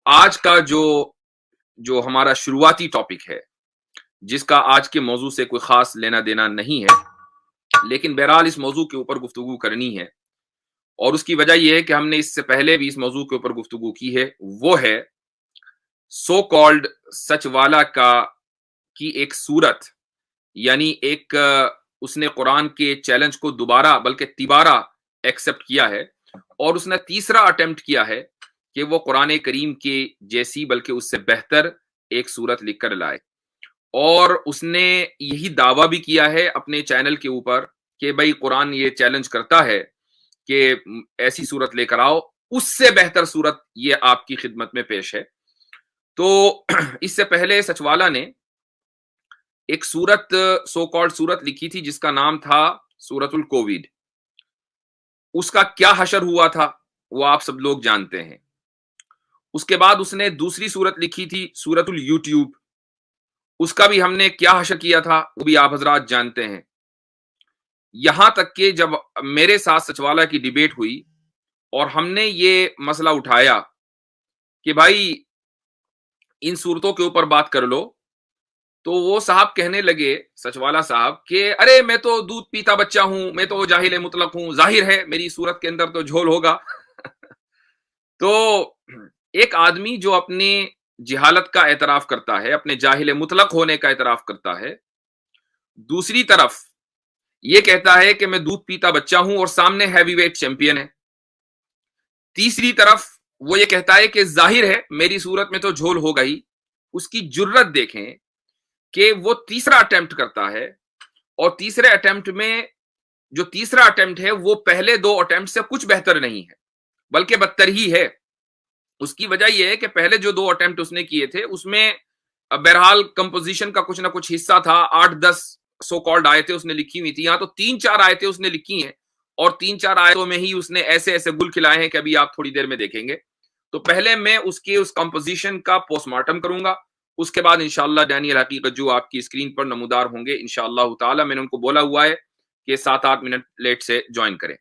آج کا جو ہمارا شروعاتی ٹاپک ہے، جس کا آج کے موضوع سے کوئی خاص لینا دینا نہیں ہے، لیکن بہرحال اس موضوع کے اوپر گفتگو کرنی ہے، اور اس کی وجہ یہ ہے کہ ہم نے اس سے پہلے بھی اس موضوع کے اوپر گفتگو کی ہے، وہ ہے سو کالڈ سچ والا کی ایک صورت، یعنی ایک اس نے قرآن کے چیلنج کو دوبارہ بلکہ تیبارہ ایکسپٹ کیا ہے، اور اس نے تیسرا اٹیمپٹ کیا ہے کہ وہ قرآن کریم کے جیسی بلکہ اس سے بہتر ایک صورت لکھ کر لائے، اور اس نے یہی دعویٰ بھی کیا ہے اپنے چینل کے اوپر کہ بھائی قرآن یہ چیلنج کرتا ہے کہ ایسی صورت لے کر آؤ، اس سے بہتر صورت یہ آپ کی خدمت میں پیش ہے۔ تو اس سے پہلے سچوالا نے ایک صورت سو کالڈ صورت لکھی تھی جس کا نام تھا سورت الکووڈ۔ اس کا کیا حشر ہوا تھا وہ آپ سب لوگ جانتے ہیں۔ اس کے بعد اس نے دوسری صورت لکھی تھی سورت الیوٹیوب، اس کا بھی ہم نے کیا حشر کیا تھا وہ بھی آپ حضرات جانتے ہیں۔ یہاں تک کہ جب میرے ساتھ سچوالا کی ڈیبیٹ ہوئی اور ہم نے یہ مسئلہ اٹھایا کہ بھائی ان صورتوں کے اوپر بات کر لو، تو وہ صاحب کہنے لگے، سچوالا صاحب، کہ ارے میں تو دودھ پیتا بچہ ہوں، میں تو جاہل مطلق ہوں، ظاہر ہے میری صورت کے اندر تو جھول ہوگا۔ تو ایک آدمی جو اپنی جہالت کا اعتراف کرتا ہے، اپنے جاہل مطلق ہونے کا اعتراف کرتا ہے، دوسری طرف یہ کہتا ہے کہ میں دودھ پیتا بچہ ہوں اور سامنے ہیوی ویٹ چیمپئن ہے، تیسری طرف وہ یہ کہتا ہے کہ ظاہر ہے میری صورت میں تو جھول ہوگا ہی، اس کی جرت دیکھیں کہ وہ تیسرا اٹیمپٹ کرتا ہے، اور تیسرے اٹیمپٹ میں جو تیسرا اٹیمپٹ ہے وہ پہلے دو اٹیمپٹ سے کچھ بہتر نہیں ہے بلکہ بدتر ہی ہے۔ اس کی وجہ یہ ہے کہ پہلے جو دو اٹیمپٹ اس نے کیے تھے اس میں بہرحال کمپوزیشن کا کچھ نہ کچھ حصہ تھا، 8-10 سو کالڈ آیتیں اس نے لکھی ہوئی تھی، یہاں تو 3-4 آیتیں اس نے لکھی ہیں، اور 3-4 آیتوں میں ہی اس نے ایسے ایسے گل کھلائے ہیں کہ ابھی آپ تھوڑی دیر میں دیکھیں گے۔ تو پہلے میں اس کمپوزیشن کا پوسٹ مارٹم کروں گا، اس کے بعد انشاءاللہ ڈینیل حقیقت جو آپ کی اسکرین پر نمودار ہوں گے انشاءاللہ تعالی، میں نے ان کو بولا ہوا ہے کہ 7-8 منٹ لیٹ سے جوائن کریں۔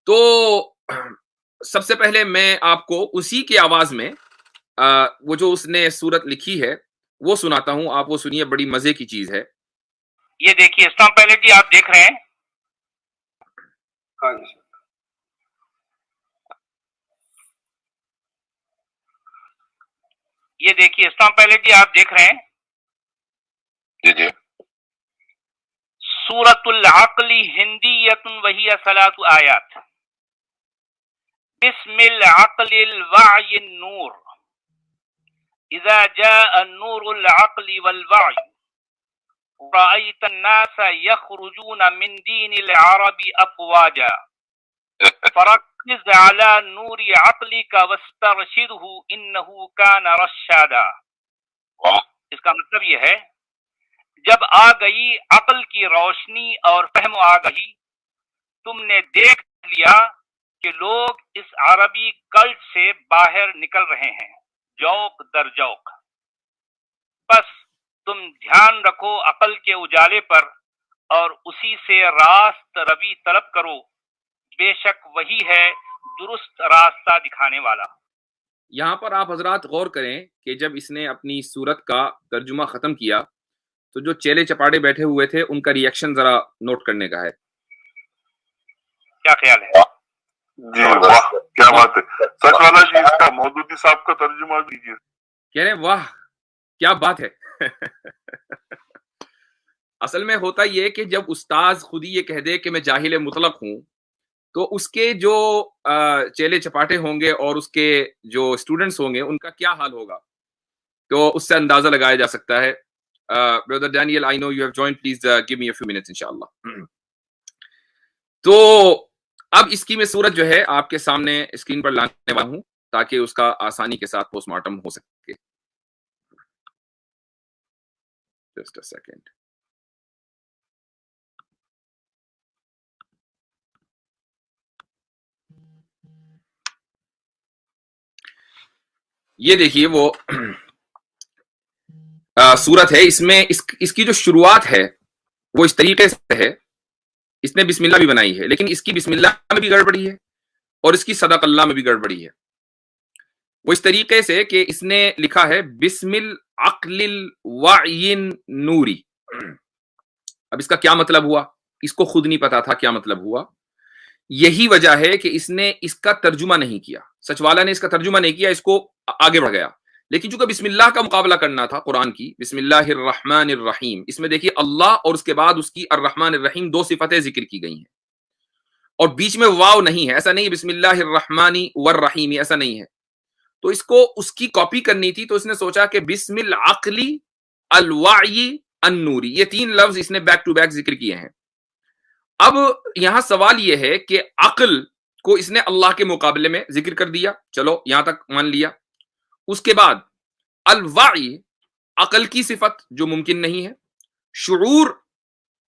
تو سب سے پہلے میں آپ کو اسی کی آواز میں وہ جو اس نے صورت لکھی ہے وہ سناتا ہوں، آپ وہ سنیے، بڑی مزے کی چیز ہے۔ یہ دیکھیے اسلام پہلے جی آپ دیکھ رہے ہیں، یہ دیکھیے اسلام پہلے جی آپ دیکھ رہے ہیں جی سورت العقل ہندیت وہی 3 آیات۔ بسم العقل الوعی النور اذا جاء النور العقل والوعی رأيت الناس يخرجون من دين العرب أفواجا فركز على نور عقلك واسترشده إنه كان رشادا۔ اس کا مطلب یہ ہے جب آ گئی عقل کی روشنی اور فہم و آگہی، تم نے دیکھ لیا کہ لوگ اس عربی کلٹ سے باہر نکل رہے ہیں جوق در جوق، بس تم دھیان رکھو عقل کے اجالے پر اور اسی سے راست روی طلب کرو، بے شک وہی ہے درست راستہ دکھانے والا۔ یہاں پر آپ حضرات غور کریں کہ جب اس نے اپنی صورت کا ترجمہ ختم کیا تو جو چیلے چپاڑے بیٹھے ہوئے تھے ان کا ریئیکشن ذرا نوٹ کرنے کا ہے۔ کیا خیال ہے؟ جی واہ کیا بات ہے، سچ والا جی اس کا مودودی صاحب کا ترجمہ دیجیے۔ کہہ رہے واہ کیا بات ہے۔ اصل میں ہوتا یہ کہ جب استاذ خود ہی یہ کہہ دے کہ میں جاہل مطلق ہوں تو اس کے جو چیلے چپاٹے ہوں گے اور اس کے جو اسٹوڈنٹس ہوں گے ان کا کیا حال ہوگا، تو اس سے اندازہ لگایا جا سکتا ہے۔ برادر Daniel I know you have joined, please give me a few minutes انشاءاللہ۔ تو اب اس کی میں صورت جو ہے آپ کے سامنے اسکرین پر لانے والا ہوں تاکہ اس کا آسانی کے ساتھ پوسٹ مارٹم ہو سکے۔ Just a second. یہ دیکھیے وہ صورت ہے، اس میں اس کی جو شروعات ہے وہ اس طریقے سے ہے، اس نے بسم اللہ بھی بنائی ہے لیکن اس کی بسم اللہ میں بھی گڑبڑی ہے اور اس کی صدق اللہ میں بھی گڑبڑی ہے۔ وہ اس طریقے سے کہ اس نے لکھا ہے بسم العقل الوعی نوری. اب اس کا کیا مطلب ہوا اس کو خود نہیں پتا تھا کیا مطلب ہوا. یہی وجہ ہے کہ اس نے اس کا ترجمہ نہیں کیا. سچ والا نے اس کا ترجمہ نہیں کیا, اس کو آگے بڑھ گیا. لیکن چونکہ بسم اللہ کا مقابلہ کرنا تھا قرآن کی, بسم اللہ الرحمن الرحیم, اس میں دیکھیے اللہ اور اس کے بعد اس کی الرحمن الرحیم دو صفتیں ذکر کی گئی ہیں, اور بیچ میں واو نہیں ہے. ایسا نہیں بسم اللہ الرحمن والرحیم, ایسا نہیں ہے. تو اس کو اس کی کاپی کرنی تھی, تو اس نے سوچا کہ بسم العقل الوعی النوری, یہ تین لفظ اس نے بیک ٹو بیک ذکر کیے ہیں. اب یہاں سوال یہ ہے کہ عقل کو اس نے اللہ کے مقابلے میں ذکر کر دیا, چلو یہاں تک مان لیا. اس کے بعد الوعی عقل کی صفت جو ممکن نہیں ہے, شعور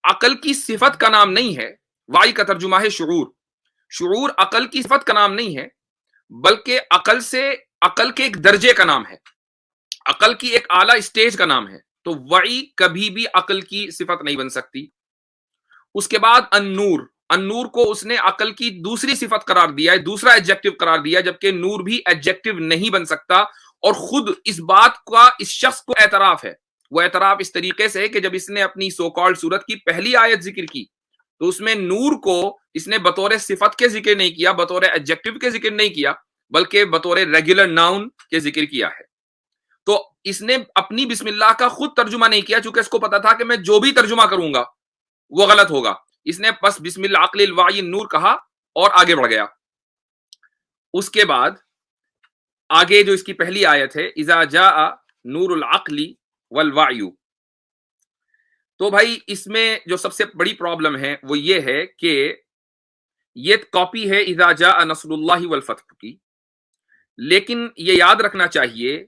عقل کی صفت کا نام نہیں ہے, وعی کا ترجمہ ہے شعور. شعور عقل کی صفت کا نام نہیں ہے, بلکہ عقل کے ایک درجے کا نام ہے, عقل کی ایک اعلیٰ اسٹیج کا نام ہے. تو وعی کبھی بھی عقل کی صفت نہیں بن سکتی. اس کے بعد النور, النور کو اس نے عقل کی دوسری صفت قرار دیا ہے, دوسرا ایڈجیکٹو قرار دیا, جبکہ نور بھی ایڈجیکٹو نہیں بن سکتا. اور خود اس بات کا اس شخص کو اعتراف ہے. وہ اعتراف اس طریقے سے ہے کہ جب اس نے اپنی سو کالڈ سورت کی پہلی آیت ذکر کی تو اس میں نور کو اس نے بطور صفت کے ذکر نہیں کیا, بطور ایڈجیکٹو کے ذکر نہیں کیا, بلکہ بطور ریگولر ناؤن کے ذکر کیا ہے. تو اس نے اپنی بسم اللہ کا خود ترجمہ نہیں کیا, چونکہ اس کو پتا تھا کہ میں جو بھی ترجمہ کروں گا وہ غلط ہوگا. اس نے بس بسم العقل الوعی النور کہا اور آگے بڑھ گیا. اس کے بعد آگے جو اس کی پہلی آیت ہے اذا جاء نور العقل والوعی, تو بھائی اس میں جو سب سے بڑی پرابلم ہے وہ یہ ہے کہ یہ کاپی ہے اذا جاء نصر اللہ والفتح کی. لیکن یہ یاد رکھنا چاہیے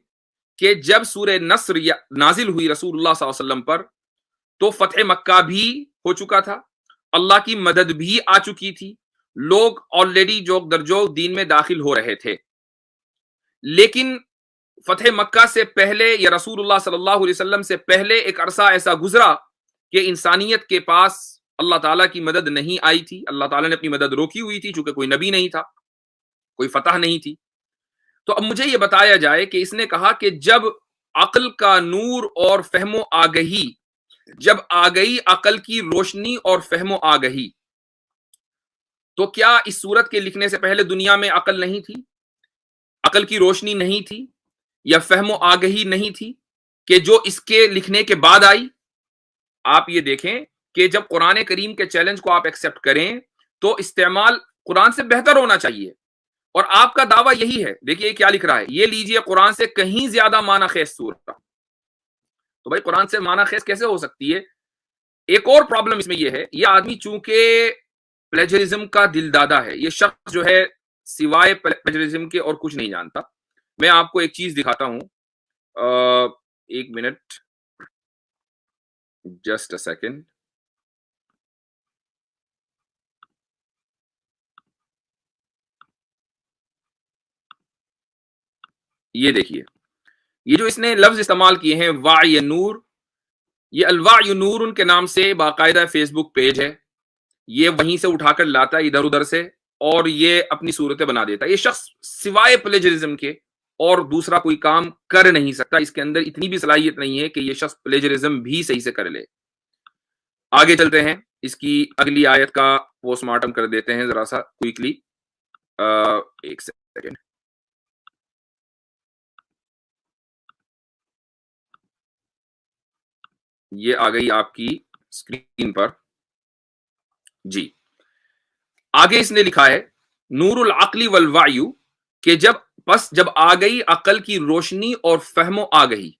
کہ جب سورہ نصر نازل ہوئی رسول اللہ صلی اللہ علیہ وسلم پر تو فتح مکہ بھی ہو چکا تھا, اللہ کی مدد بھی آ چکی تھی, لوگ آلریڈی جوک در جوک دین میں داخل ہو رہے تھے. لیکن فتح مکہ سے پہلے یا رسول اللہ صلی اللہ علیہ وسلم سے پہلے ایک عرصہ ایسا گزرا کہ انسانیت کے پاس اللہ تعالیٰ کی مدد نہیں آئی تھی. اللہ تعالیٰ نے اپنی مدد روکی ہوئی تھی, چونکہ کوئی نبی نہیں تھا, کوئی فتح نہیں تھی. تو اب مجھے یہ بتایا جائے کہ اس نے کہا کہ جب عقل کا نور اور فہم و آگہی, جب آ گئی عقل کی روشنی اور فہم و آگہی, تو کیا اس سورت کے لکھنے سے پہلے دنیا میں عقل نہیں تھی, عقل کی روشنی نہیں تھی, یا فہم و آگہی نہیں تھی کہ جو اس کے لکھنے کے بعد آئی؟ آپ یہ دیکھیں کہ جب قرآن کریم کے چیلنج کو آپ ایکسپٹ کریں تو استعمال قرآن سے بہتر ہونا چاہیے, اور آپ کا دعویٰ یہی ہے. دیکھیے کیا لکھ رہا ہے, یہ لیجئے قرآن سے کہیں زیادہ معنی خیز سورت. تو بھائی قرآن سے معنی خیز کیسے ہو سکتی ہے؟ ایک اور پرابلم اس میں یہ ہے, یہ آدمی چونکہ پلیجرزم کا دل دادا ہے, یہ شخص جو ہے سوائے پلیجرزم کے اور کچھ نہیں جانتا. میں آپ کو ایک چیز دکھاتا ہوں, ایک منٹ, جسٹ اے سیکنڈ. یہ دیکھیے, یہ جو اس نے لفظ استعمال کیے ہیں وعی نور, یہ الوعی نور ان کے نام سے باقاعدہ فیس بک پیج ہے. یہ وہیں سے اٹھا کر لاتا ہے ادھر ادھر سے, اور یہ اپنی صورتیں بنا دیتا ہے. یہ شخص سوائے پلیجرزم کے اور دوسرا کوئی کام کر نہیں سکتا. اس کے اندر اتنی بھی صلاحیت نہیں ہے کہ یہ شخص پلیجرزم بھی صحیح سے کر لے. آگے چلتے ہیں, اس کی اگلی آیت کا پوسٹ مارٹم کر دیتے ہیں ذرا سا کوئکلی. ایک سیکنڈ, یہ آ گئی آپ کی اسکرین پر جی. آگے اس نے لکھا ہے نور العقل والوعی, کہ جب آ گئی عقل کی روشنی اور فہم و آگہی.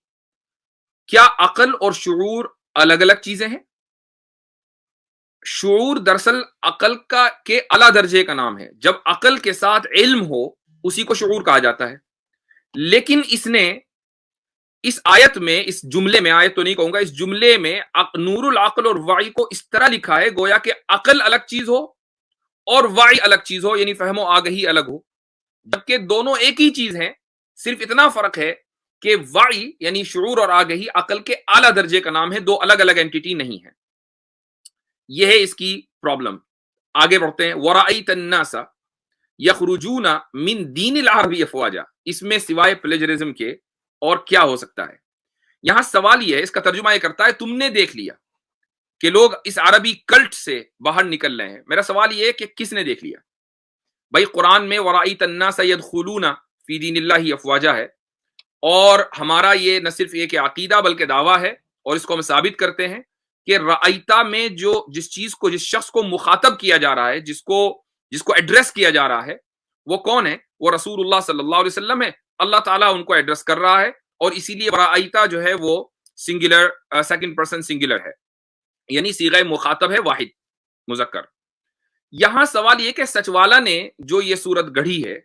کیا عقل اور شعور الگ الگ چیزیں ہیں؟ شعور دراصل عقل کے اعلیٰ درجے کا نام ہے. جب عقل کے ساتھ علم ہو اسی کو شعور کہا جاتا ہے. لیکن اس نے اس آیت میں, اس جملے میں, آیت تو نہیں کہوں گا, اس جملے میں نور العقل اور وعی کو اس طرح لکھا ہے گویا کہ عقل الگ چیز ہو اور وعی الگ چیز ہو, یعنی فہم و آگہی الگ ہو, جبکہ دونوں ایک ہی چیز ہیں. صرف اتنا فرق ہے کہ وعی یعنی شعور اور آگہی عقل کے اعلیٰ درجے کا نام ہے, دو الگ الگ اینٹیٹی نہیں ہے. یہ ہے اس کی پرابلم. آگے بڑھتے ہیں. وَرَأَيْتَ النَّاسَ, یخرجون من دین العرب افواجا، اس میں سوائے پلیجرزم کے اور کیا ہو سکتا ہے؟ یہاں سوال یہ ہے، اس کا ترجمہ یہ کرتا ہے تم نے دیکھ لیا کہ لوگ اس عربی کلٹ سے باہر نکل رہے ہیں. میرا سوال یہ ہے کہ کس نے دیکھ لیا؟ بھائی قرآن میں وَرَأَيْتَ النَّاسَ يَدْخُلُونَ فِي دِينِ اللَّهِ افواجا ہے، اور ہمارا یہ نہ صرف ایک عقیدہ بلکہ دعویٰ ہے، اور اس کو ہم ثابت کرتے ہیں کہ رأیتا میں جس چیز کو، جس شخص کو مخاطب کیا جا رہا ہے، جس کو ایڈریس کیا جا رہا ہے، وہ کون ہے؟ وہ رسول اللہ صلی اللہ علیہ وسلم ہے. اللہ تعالیٰ ان کو ایڈریس کر رہا ہے، اور اسی لیے رأیتا جو ہے وہ سنگولر، سیکنڈ پرسن سنگولر ہے، یعنی صیغہ مخاطب ہے واحد مذکر. یہاں سوال یہ کہ سچ والا نے جو یہ صورت گڑھی ہے،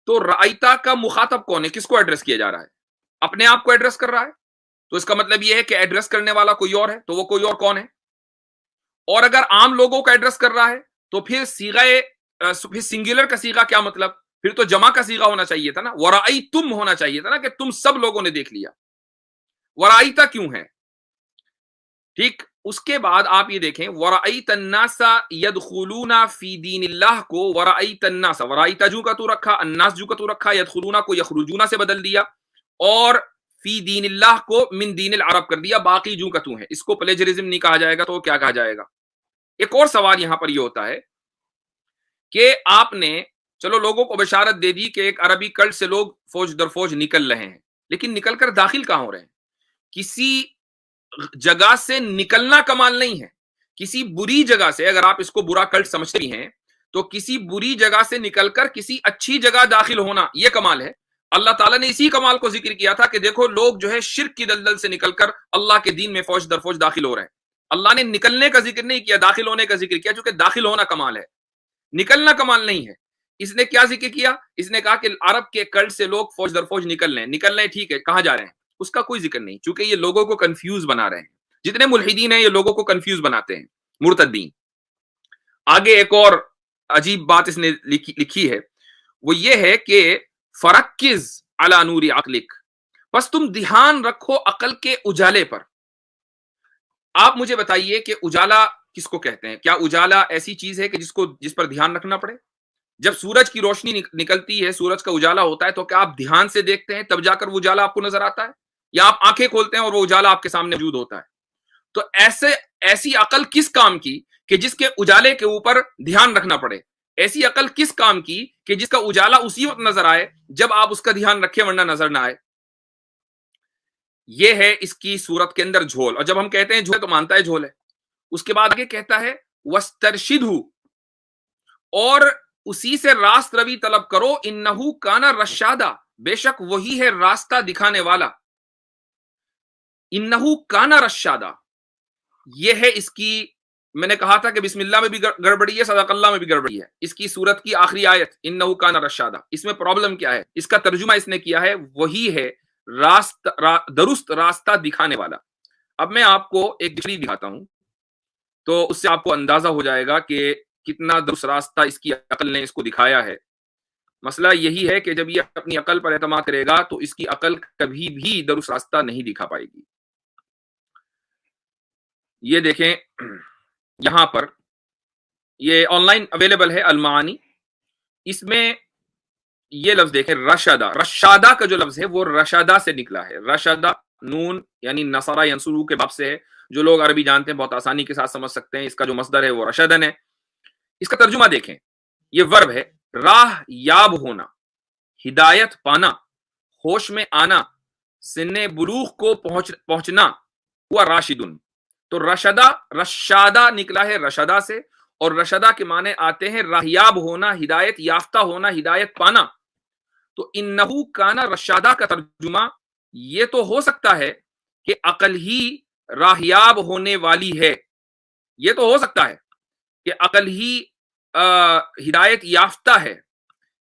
تو رأیتا کا مخاطب کون ہے؟ کس کو ایڈریس کیا جا رہا ہے؟ اپنے آپ کو ایڈریس کر رہا ہے، تو اس کا مطلب یہ ہے کہ ایڈریس کرنے والا کوئی اور ہے، تو وہ کوئی اور کون ہے؟ اور اگر عام لوگوں کو ایڈریس کر رہا ہے تو پھر پھر سنگولر کا صیغہ کیا مطلب؟ پھر تو جمع کا صیغہ ہونا چاہیے تھا نا، ورأیتم ہونا چاہیے تھا نا، کہ تم سب لوگوں نے دیکھ لیا. ورأیتا کیوں ہے؟ ٹھیک، اس کے بعد آپ یہ دیکھیں وَرَأَيْتَ النَّاسَ يَدْخُلُونَ فِي دِينِ اللَّهِ کو وَرَأَيْتَ النَّاسَ، وَرَأَيْتَ جو کا تو رکھا، الناس جو کا تو رکھا، يَدْخُلُونَ کو يَخْرُجُونَ سے بدل دیا، اور فی دین اللہ کو من دین العرب کر دیا، باقی جو کا تو ہے. اس کو پلیجرزم نہیں کہا جائے گا تو کیا کہا جائے گا؟ ایک اور سوال یہاں پر یہ ہوتا ہے کہ آپ نے چلو لوگوں کو بشارت دے دی کہ ایک عربی کلٹ سے لوگ فوج در فوج نکل رہے ہیں، لیکن نکل کر داخل کہاں ہو رہے ہیں؟ کسی جگہ سے نکلنا کمال نہیں ہے، کسی بری جگہ سے، اگر آپ اس کو برا کلٹ سمجھتے ہیں تو کسی بری جگہ سے نکل کر کسی اچھی جگہ داخل ہونا یہ کمال ہے. اللہ تعالیٰ نے اسی کمال کو ذکر کیا تھا کہ دیکھو لوگ جو ہے شرک کی دلدل سے نکل کر اللہ کے دین میں فوج در فوج داخل ہو رہے ہیں. اللہ نے نکلنے کا ذکر نہیں کیا، داخل ہونے کا ذکر کیا، چونکہ داخل ہونا کمال ہے، نکلنا کمال نہیں ہے. اس نے کیا ذکر کیا؟ اس نے کہا کہ عرب کے کلٹ سے لوگ فوج در فوج نکل رہے ہیں، ٹھیک ہے، کہاں جا رہے ہیں؟ اس کا کوئی ذکر نہیں، چونکہ یہ لوگوں کو کنفیوز بنا رہے ہیں. جتنے ملحدین ہیں یہ لوگوں کو کنفیوز بناتے ہیں، مرتدین. آگے ایک اور عجیب بات اس نے لکھی ہے، وہ یہ ہے کہ فرکز علی نور عقلک، بس تم دھیان رکھو عقل کے اجالے پر. آپ مجھے بتائیے کہ اجالا کس کو کہتے ہیں؟ کیا اجالا ایسی چیز ہے کہ جس پر دھیان رکھنا پڑے؟ جب سورج کی روشنی نکلتی ہے، سورج کا اجالا ہوتا ہے، تو کیا آپ دھیان سے دیکھتے ہیں تب جا کر وہ اجالا آپ کو نظر آتا ہے، یا آپ آنکھیں کھولتے ہیں اور وہ اجالا آپ کے سامنے موجود ہوتا ہے؟ تو ایسی عقل کس کام کی کہ جس کے اجالے کے اوپر دھیان رکھنا پڑے؟ ایسی عقل کس کام کی کہ جس کا اجالا اسی وقت نظر آئے جب آپ اس کا دھیان رکھیں، ورنہ نظر نہ آئے؟ یہ ہے اس کی صورت کے اندر جھول. اور جب ہم کہتے ہیں جھول تو مانتا ہے جھول ہے. اس کے بعد آگے کہتا ہے وَاسْتَرْشِدْهُ، اور اسی سے راست روی طلب کرو، اِنَّهُ كَانَ رَشَّادًا، بے شک وہی ہے راستہ دکھانے والا. اِنَّهُ كَانَ رَشَّادًا، یہ ہے اس کی، میں نے کہا تھا کہ بسم اللہ میں بھی گڑبڑی ہے، صدق اللہ میں بھی گڑبڑی ہے. اس کی صورت کی آخری آیت اِنَّهُ كَانَ رَشَّادًا، اس میں پرابلم کیا ہے؟ اس کا ترجمہ اس نے کیا ہے وہی ہے درست راستہ دکھانے والا. اب میں آپ کو ایک ڈکشنری دکھاتا ہوں تو اس سے آپ کو اندازہ ہو جائے گا کہ کتنا درست راستہ اس کی عقل نے اس کو دکھایا ہے. مسئلہ یہی ہے کہ جب یہ اپنی عقل پر اعتماد کرے گا تو اس کی عقل کبھی بھی درست راستہ نہیں دکھا پائے گی. یہ دیکھیں یہاں پر، یہ آن لائن اویلیبل ہے المعانی. اس میں یہ لفظ دیکھیں رشدہ، رشادہ کا جو لفظ ہے وہ رشدہ سے نکلا ہے. رشدہ نون یعنی نصرہ ینصرو کے باب سے ہے. جو لوگ عربی جانتے ہیں بہت آسانی کے ساتھ سمجھ سکتے ہیں. اس کا جو مصدر ہے وہ رشدن ہے. اس کا ترجمہ دیکھیں، یہ ورب ہے، راہ یاب ہونا، ہدایت پانا، ہوش میں آنا، سن بلوغ کو پہنچنا، ہوا راشدن. تو رشادہ نکلا ہے رشدہ سے، اور رشدہ کے معنی آتے ہیں راہیاب ہونا، ہدایت یافتہ ہونا، ہدایت پانا. تو انہو کانا رشادہ کا ترجمہ یہ تو ہو سکتا ہے کہ عقل ہی راہیاب ہونے والی ہے، یہ تو ہو سکتا ہے کہ عقل ہی ہدایت یافتہ ہے،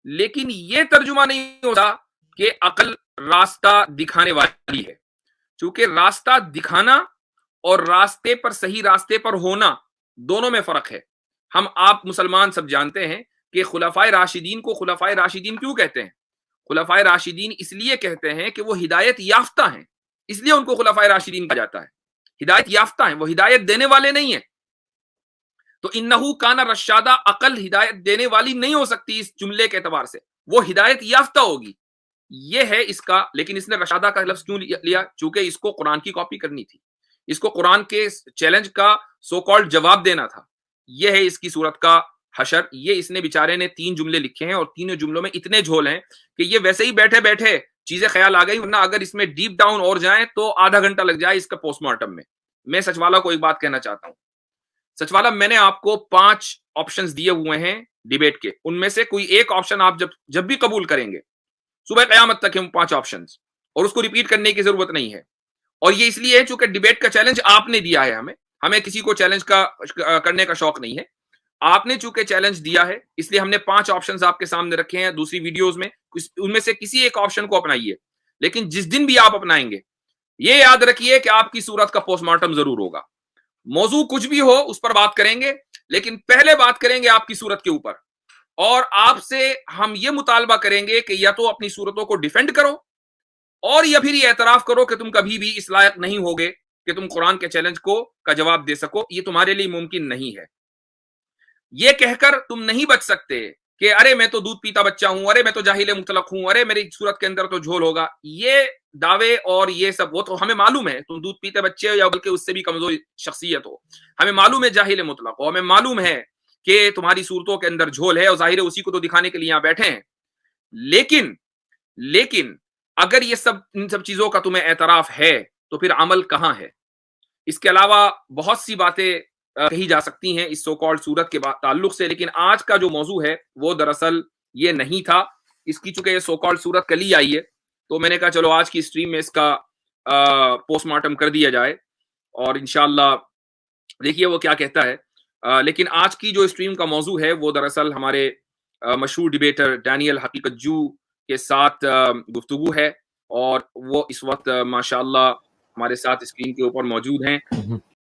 لیکن یہ ترجمہ نہیں ہوتا کہ عقل راستہ دکھانے والی ہے. چونکہ راستہ دکھانا اور راستے پر، صحیح راستے پر ہونا، دونوں میں فرق ہے. ہم آپ مسلمان سب جانتے ہیں کہ خلفائے راشدین کو خلفائے راشدین کیوں کہتے ہیں؟ خلفائے راشدین اس لیے کہتے ہیں کہ وہ ہدایت یافتہ ہیں، اس لیے ان کو خلفائے راشدین کہا جاتا ہے. ہدایت یافتہ ہیں، وہ ہدایت دینے والے نہیں ہیں. تو انہو کان رشادہ عقل ہدایت دینے والی نہیں ہو سکتی اس جملے کے اعتبار سے، وہ ہدایت یافتہ ہوگی، یہ ہے اس کا. لیکن اس نے رشادہ کا لفظ کیوں لیا؟ چونکہ اس کو قرآن کی کاپی کرنی تھی، اس کو قرآن کے چیلنج کا سو کالڈ جواب دینا تھا. یہ ہے اس کی صورت کا حشر. یہ اس نے بیچارے نے 3 جملے لکھے ہیں اور تینوں جملوں میں اتنے جھول ہیں کہ یہ ویسے ہی بیٹھے بیٹھے چیزیں خیال آ گئی، ورنہ اگر اس میں ڈیپ ڈاؤن اور جائیں تو آدھا گھنٹہ لگ جائے اس کا پوسٹ مارٹم میں. میں سچوالا کو ایک بات کہنا چاہتا ہوں. سچوالا، میں نے آپ کو 5 آپشنز دیے ہوئے ہیں ڈیبیٹ کے، ان میں سے کوئی ایک آپشن آپ جب بھی قبول کریں گے صبح قیامت تک ہم 5 آپشنز، اور اس کو ریپیٹ کرنے کی ضرورت نہیں ہے. اور یہ اس لیے ہے چونکہ ڈیبیٹ کا چیلنج آپ نے دیا ہے، ہمیں کسی کو چیلنج کرنے کا شوق نہیں ہے. آپ نے چونکہ چیلنج دیا ہے اس لیے ہم نے 5 آپشنز آپ کے سامنے رکھے ہیں دوسری ویڈیوز میں، ان میں سے کسی ایک آپشن کو اپنائیے. لیکن جس دن بھی آپ اپنائیں گے یہ یاد رکھیے کہ آپ کی صورت کا پوسٹ مارٹم ضرور ہوگا. موضوع کچھ بھی ہو اس پر بات کریں گے، لیکن پہلے بات کریں گے آپ کی صورت کے اوپر، اور آپ سے ہم یہ مطالبہ کریں گے کہ یا تو اپنی صورتوں کو ڈیفینڈ کرو، اور یا پھر یہ اعتراف کرو کہ تم کبھی بھی اس لائق نہیں ہوگے کہ تم قرآن کے چیلنج کا جواب دے سکو. یہ تمہارے لیے ممکن نہیں ہے. یہ کہہ کر تم نہیں بچ سکتے کہ ارے میں تو دودھ پیتا بچہ ہوں، ارے میں تو جاہل مطلق ہوں، ارے میری صورت کے اندر تو جھول ہوگا. یہ دعوے اور یہ سب وہ تو ہمیں معلوم ہے تم دودھ پیتے بچے ہو یا بلکہ اس سے بھی کمزور شخصیت ہو، ہمیں معلوم ہے جاہل مطلق ہو، ہمیں معلوم ہے کہ تمہاری صورتوں کے اندر جھول ہے، اور ظاہر ہے اسی کو تو دکھانے کے لیے یہاں بیٹھے ہیں. لیکن اگر یہ ان سب چیزوں کا تمہیں اعتراف ہے تو پھر عمل کہاں ہے؟ اس کے علاوہ بہت سی باتیں کہی جا سکتی ہیں اس سو کالڈ صورت کے تعلق سے، لیکن آج کا جو موضوع ہے وہ دراصل یہ نہیں تھا. اس کی چونکہ یہ سو کالڈ صورت کل ہی آئی ہے تو میں نے کہا چلو آج کی اسٹریم میں اس کا پوسٹ مارٹم کر دیا جائے، اور انشاءاللہ دیکھیے وہ کیا کہتا ہے. لیکن آج کی جو اسٹریم کا موضوع ہے وہ دراصل ہمارے مشہور ڈیبیٹر ڈینیل حقیقت جو کے ساتھ گفتگو ہے، اور وہ اس وقت ماشاءاللہ ہمارے ساتھ اسکرین کے اوپر موجود ہیں.